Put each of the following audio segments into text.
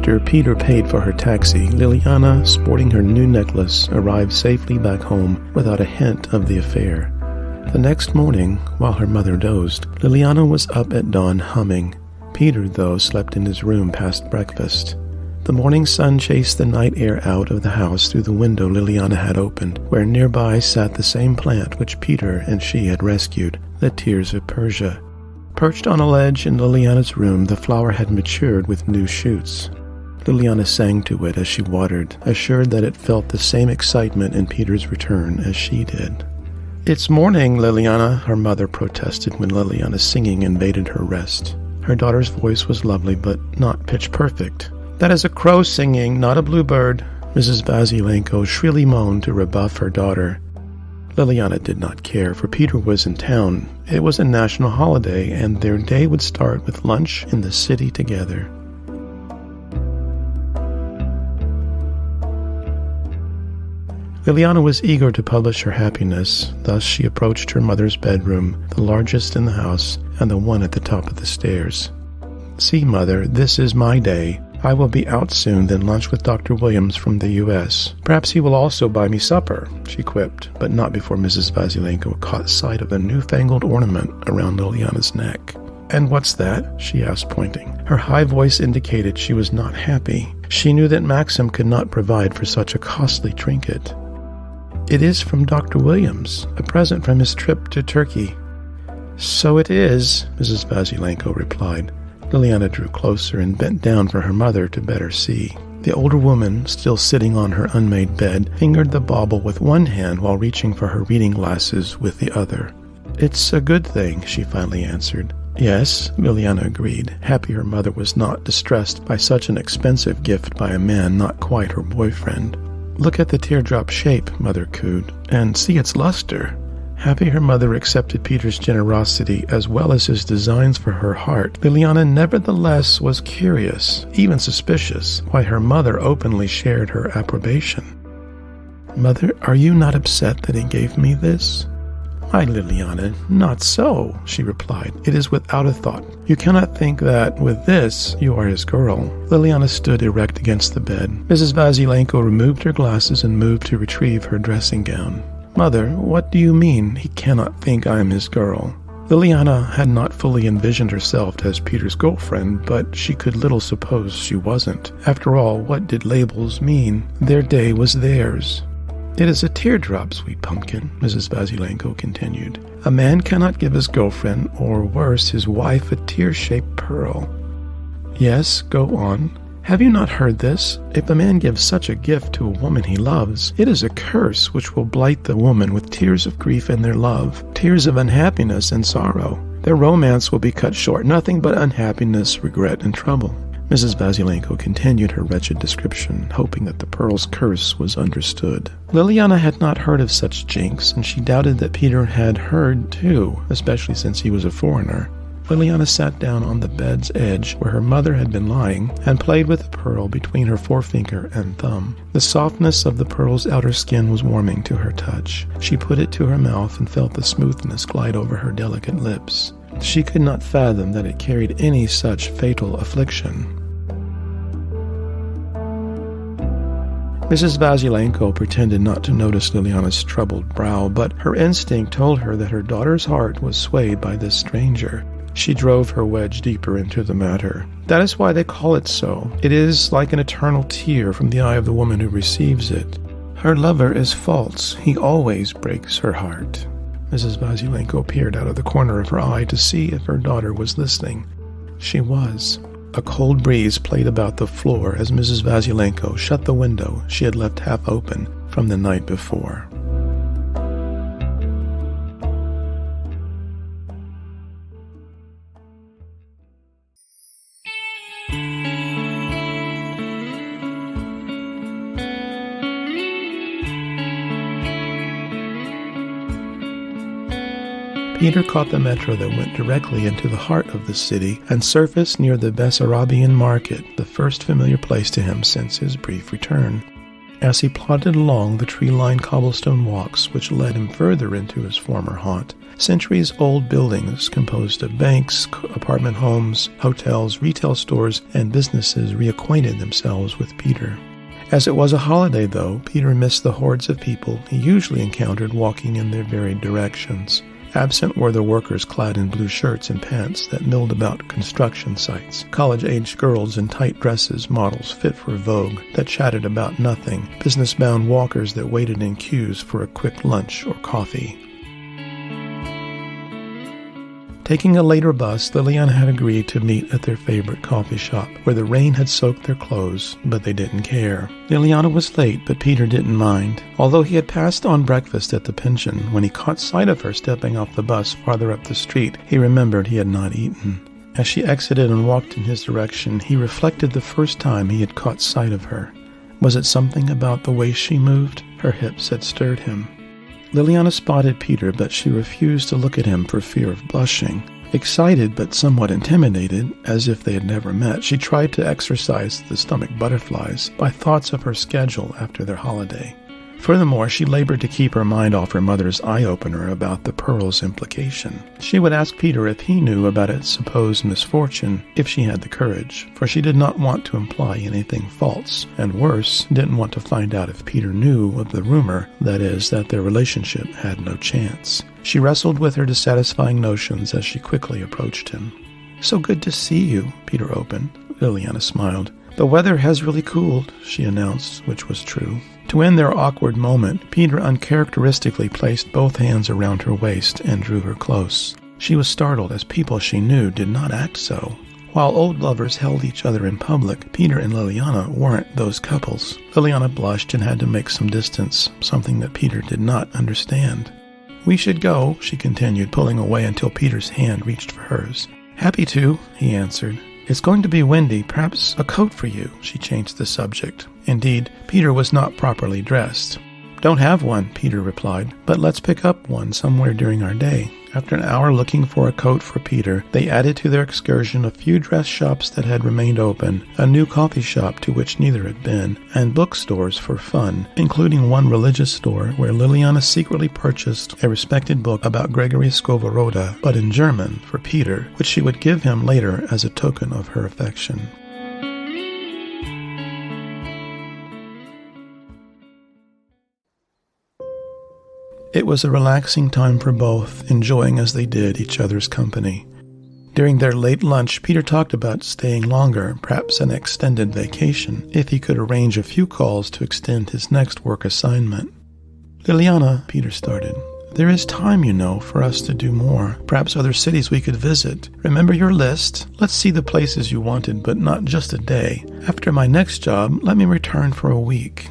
After Peter paid for her taxi, Ljiljana, sporting her new necklace, arrived safely back home without a hint of the affair. The next morning, while her mother dozed, Ljiljana was up at dawn humming. Peter, though, slept in his room past breakfast. The morning sun chased the night air out of the house through the window Ljiljana had opened, where nearby sat the same plant which Peter and she had rescued, the Tears of Persia. Perched on a ledge in Ljiljana's room, the flower had matured with new shoots. Ljiljana sang to it as she watered, assured that it felt the same excitement in Peter's return as she did. "It's morning, Ljiljana," her mother protested when Ljiljana's singing invaded her rest. Her daughter's voice was lovely, but not pitch-perfect. "That is a crow singing, not a bluebird," Mrs. Vasilenko shrilly moaned to rebuff her daughter. Ljiljana did not care, for Peter was in town. It was a national holiday, and their day would start with lunch in the city together. Ljiljana was eager to publish her happiness. Thus she approached her mother's bedroom, the largest in the house, and the one at the top of the stairs. "See, Mother, this is my day. I will be out soon, then lunch with Dr. Williams from the U.S. Perhaps he will also buy me supper," she quipped, but not before Mrs. Vasilenko caught sight of a newfangled ornament around Ljiljana's neck. "And what's that?" she asked, pointing. Her high voice indicated she was not happy. She knew that Maxim could not provide for such a costly trinket. "It is from Dr. Williams, a present from his trip to Turkey." "So it is," Mrs. Vasilenko replied. Ljiljana drew closer and bent down for her mother to better see. The older woman, still sitting on her unmade bed, fingered the bauble with one hand while reaching for her reading glasses with the other. "It's a good thing," she finally answered. "Yes," Ljiljana agreed, happy her mother was not distressed by such an expensive gift by a man not quite her boyfriend. "Look at the teardrop shape," Mother cooed, "and see its luster." Happy her mother accepted Peter's generosity as well as his designs for her heart, Ljiljana nevertheless was curious, even suspicious, why her mother openly shared her approbation. "Mother, are you not upset that he gave me this?" "My Ljiljana, not so," she replied. "It is without a thought. You cannot think that, with this, you are his girl." Ljiljana stood erect against the bed. Mrs. Vasilenko removed her glasses and moved to retrieve her dressing gown. "Mother, what do you mean, he cannot think I am his girl?" Ljiljana had not fully envisioned herself as Peter's girlfriend, but she could little suppose she wasn't. After all, what did labels mean? Their day was theirs. "It is a teardrop, sweet pumpkin," Mrs. Vasilenko continued. "A man cannot give his girlfriend, or worse, his wife, a tear-shaped pearl." "Yes, go on." "Have you not heard this? If a man gives such a gift to a woman he loves, it is a curse which will blight the woman with tears of grief in their love, tears of unhappiness and sorrow. Their romance will be cut short, nothing but unhappiness, regret, and trouble." Mrs. Vasilenko continued her wretched description, hoping that the pearl's curse was understood. Ljiljana had not heard of such jinx, and she doubted that Peter had heard too, especially since he was a foreigner. Ljiljana sat down on the bed's edge where her mother had been lying and played with the pearl between her forefinger and thumb. The softness of the pearl's outer skin was warming to her touch. She put it to her mouth and felt the smoothness glide over her delicate lips. She could not fathom that it carried any such fatal affliction. Mrs. Vasilenko pretended not to notice Ljiljana's troubled brow, but her instinct told her that her daughter's heart was swayed by this stranger. She drove her wedge deeper into the matter. "That is why they call it so. It is like an eternal tear from the eye of the woman who receives it. Her lover is false. He always breaks her heart." Mrs. Vasilenko peered out of the corner of her eye to see if her daughter was listening. She was. A cold breeze played about the floor as Mrs. Vasilenko shut the window she had left half open from the night before. Peter caught the metro that went directly into the heart of the city and surfaced near the Bessarabian market, the first familiar place to him since his brief return. As he plodded along the tree-lined cobblestone walks which led him further into his former haunt, centuries-old buildings composed of banks, apartment homes, hotels, retail stores, and businesses reacquainted themselves with Peter. As it was a holiday, though, Peter missed the hordes of people he usually encountered walking in their varied directions. Absent were the workers clad in blue shirts and pants that milled about construction sites, college-aged girls in tight dresses, models fit for Vogue, that chatted about nothing, business-bound walkers that waited in queues for a quick lunch or coffee. Taking a later bus, Ljiljana had agreed to meet at their favorite coffee shop, where the rain had soaked their clothes, but they didn't care. Ljiljana was late, but Peter didn't mind. Although he had passed on breakfast at the pension, when he caught sight of her stepping off the bus farther up the street, he remembered he had not eaten. As she exited and walked in his direction, he reflected the first time he had caught sight of her. Was it something about the way she moved? Her hips had stirred him. Ljiljana spotted Peter, but she refused to look at him for fear of blushing. Excited but somewhat intimidated, as if they had never met, she tried to exorcise the stomach butterflies by thoughts of her schedule after their holiday. Furthermore, she labored to keep her mind off her mother's eye-opener about the pearl's implication. She would ask Peter if he knew about its supposed misfortune, if she had the courage, for she did not want to imply anything false, and worse, didn't want to find out if Peter knew of the rumor, that is, that their relationship had no chance. She wrestled with her dissatisfying notions as she quickly approached him. "So good to see you," Peter opened. Ljiljana smiled. "The weather has really cooled," she announced, which was true. To end their awkward moment, Peter uncharacteristically placed both hands around her waist and drew her close. She was startled, as people she knew did not act so. While old lovers held each other in public, Peter and Ljiljana weren't those couples. Ljiljana blushed and had to make some distance, something that Peter did not understand. "We should go," she continued, pulling away until Peter's hand reached for hers. "Happy to," he answered. "It's going to be windy. Perhaps a coat for you." She changed the subject. Indeed, Peter was not properly dressed. "Don't have one," Peter replied, "but let's pick up one somewhere during our day." After an hour looking for a coat for Peter, they added to their excursion a few dress shops that had remained open, a new coffee shop to which neither had been, and bookstores for fun, including one religious store where Ljiljana secretly purchased a respected book about Gregory Skovoroda, but in German, for Peter, which she would give him later as a token of her affection. It was a relaxing time for both, enjoying as they did each other's company. During their late lunch, Peter talked about staying longer, perhaps an extended vacation, if he could arrange a few calls to extend his next work assignment. "Ljiljana," Peter started, "there is time, you know, for us to do more. Perhaps other cities we could visit. Remember your list? Let's see the places you wanted, but not just a day. After my next job, let me return for a week."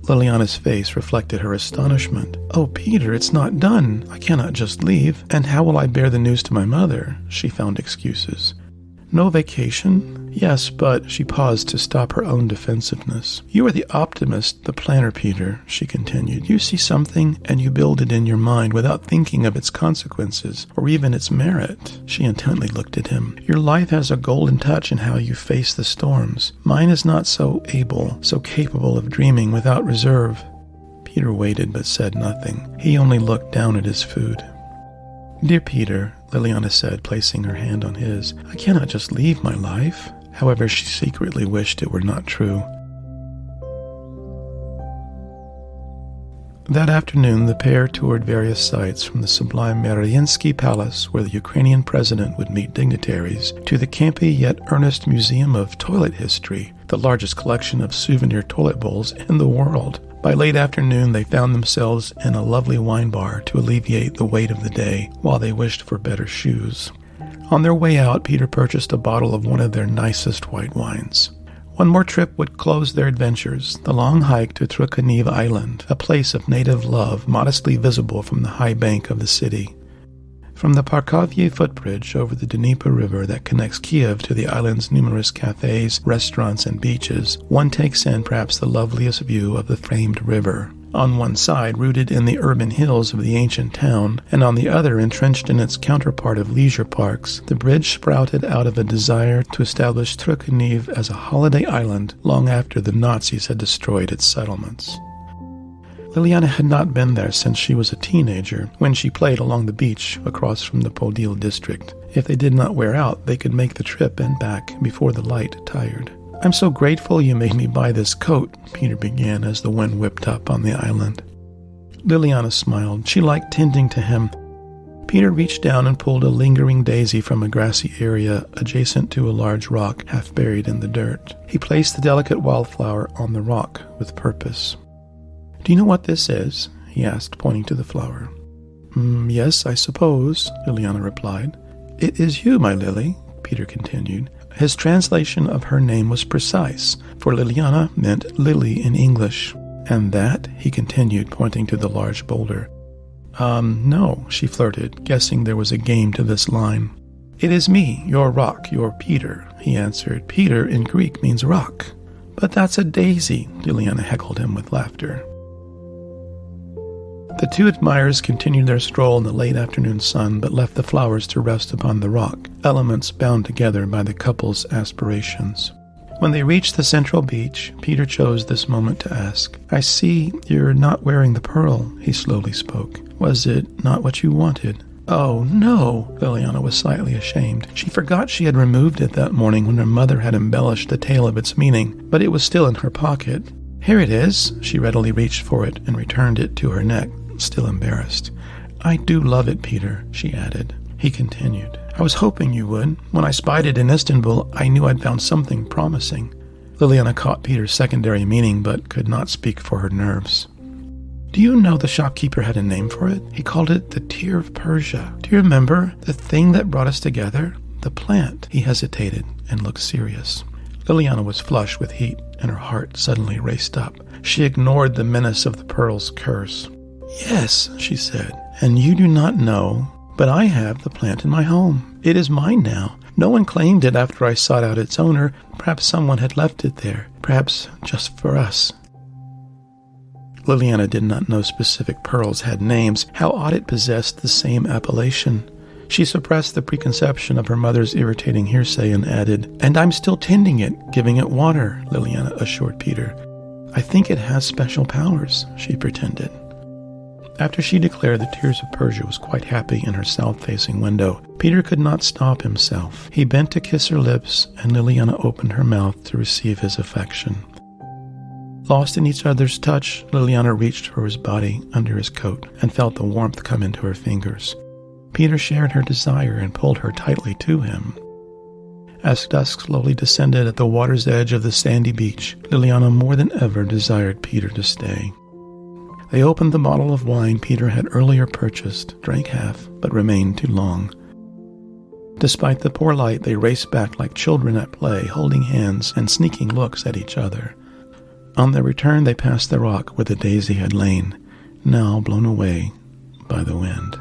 Ljiljana's face reflected her astonishment. "Oh, Peter, it's not done. I cannot just leave. And how will I bear the news to my mother?" She found excuses. "No vacation?" "Yes, but—" She paused to stop her own defensiveness. "You are the optimist, the planner, Peter," she continued. "You see something, and you build it in your mind without thinking of its consequences, or even its merit." She intently looked at him. "Your life has a golden touch in how you face the storms. Mine is not so able, so capable of dreaming without reserve." Peter waited but said nothing. He only looked down at his food. "Dear Peter," Ljiljana said, placing her hand on his, "I cannot just leave my life." However, she secretly wished it were not true. That afternoon, the pair toured various sites, from the sublime Mariinsky Palace, where the Ukrainian president would meet dignitaries, to the campy yet earnest Museum of Toilet History, the largest collection of souvenir toilet bowls in the world. By late afternoon, they found themselves in a lovely wine bar to alleviate the weight of the day, while they wished for better shoes. On their way out, Peter purchased a bottle of one of their nicest white wines. One more trip would close their adventures, the long hike to Trukaniv Island, a place of native love modestly visible from the high bank of the city. From the Parkovye footbridge over the Dnieper River that connects Kiev to the island's numerous cafes, restaurants, and beaches, one takes in perhaps the loveliest view of the famed river. On one side, rooted in the urban hills of the ancient town, and on the other, entrenched in its counterpart of leisure parks, the bridge sprouted out of a desire to establish Trukaniv as a holiday island long after the Nazis had destroyed its settlements. Ljiljana had not been there since she was a teenager, when she played along the beach across from the Podil district. If they did not wear out, they could make the trip and back before the light tired. "I'm so grateful you made me buy this coat," Peter began as the wind whipped up on the island. Ljiljana smiled. She liked tending to him. Peter reached down and pulled a lingering daisy from a grassy area adjacent to a large rock half buried in the dirt. He placed the delicate wildflower on the rock with purpose. "Do you know what this is?" he asked, pointing to the flower. Yes, I suppose," Ljiljana replied. "It is you, my Lily," Peter continued. His translation of her name was precise, for Ljiljana meant lily in English. "And that?" he continued, pointing to the large boulder. No," she flirted, guessing there was a game to this line. "It is me, your rock, your Peter," he answered. "Peter in Greek means rock." "But that's a daisy," Ljiljana heckled him with laughter. The two admirers continued their stroll in the late afternoon sun, but left the flowers to rest upon the rock, elements bound together by the couple's aspirations. When they reached the central beach, Peter chose this moment to ask, "I see you're not wearing the pearl," he slowly spoke. "Was it not what you wanted?" "Oh, no!" Ljiljana was slightly ashamed. She forgot she had removed it that morning when her mother had embellished the tale of its meaning, but it was still in her pocket. "Here it is." She readily reached for it and returned it to her neck, still embarrassed. "I do love it, Peter," she added. He continued, "I was hoping you would. When I spied it in Istanbul, I knew I'd found something promising." Ljiljana caught Peter's secondary meaning, but could not speak for her nerves. "Do you know the shopkeeper had a name for it? He called it the Tear of Persia. Do you remember? The thing that brought us together? The plant." He hesitated and looked serious. Ljiljana was flush with heat, and her heart suddenly raced up. She ignored the menace of the pearl's curse. "Yes," she said, "and you do not know, but I have the plant in my home. It is mine now. No one claimed it after I sought out its owner. Perhaps someone had left it there, perhaps just for us." Ljiljana did not know specific pearls had names. How odd it possessed the same appellation. She suppressed the preconception of her mother's irritating hearsay and added, "And I'm still tending it, giving it water," Ljiljana assured Peter. "I think it has special powers," she pretended. After she declared the Tears of Persia was quite happy in her south-facing window, Peter could not stop himself. He bent to kiss her lips, and Ljiljana opened her mouth to receive his affection. Lost in each other's touch, Ljiljana reached for his body under his coat and felt the warmth come into her fingers. Peter shared her desire and pulled her tightly to him. As dusk slowly descended at the water's edge of the sandy beach, Ljiljana more than ever desired Peter to stay. They opened the bottle of wine Peter had earlier purchased, drank half, but remained too long. Despite the poor light, they raced back like children at play, holding hands and sneaking looks at each other. On their return, they passed the rock where the daisy had lain, now blown away by the wind.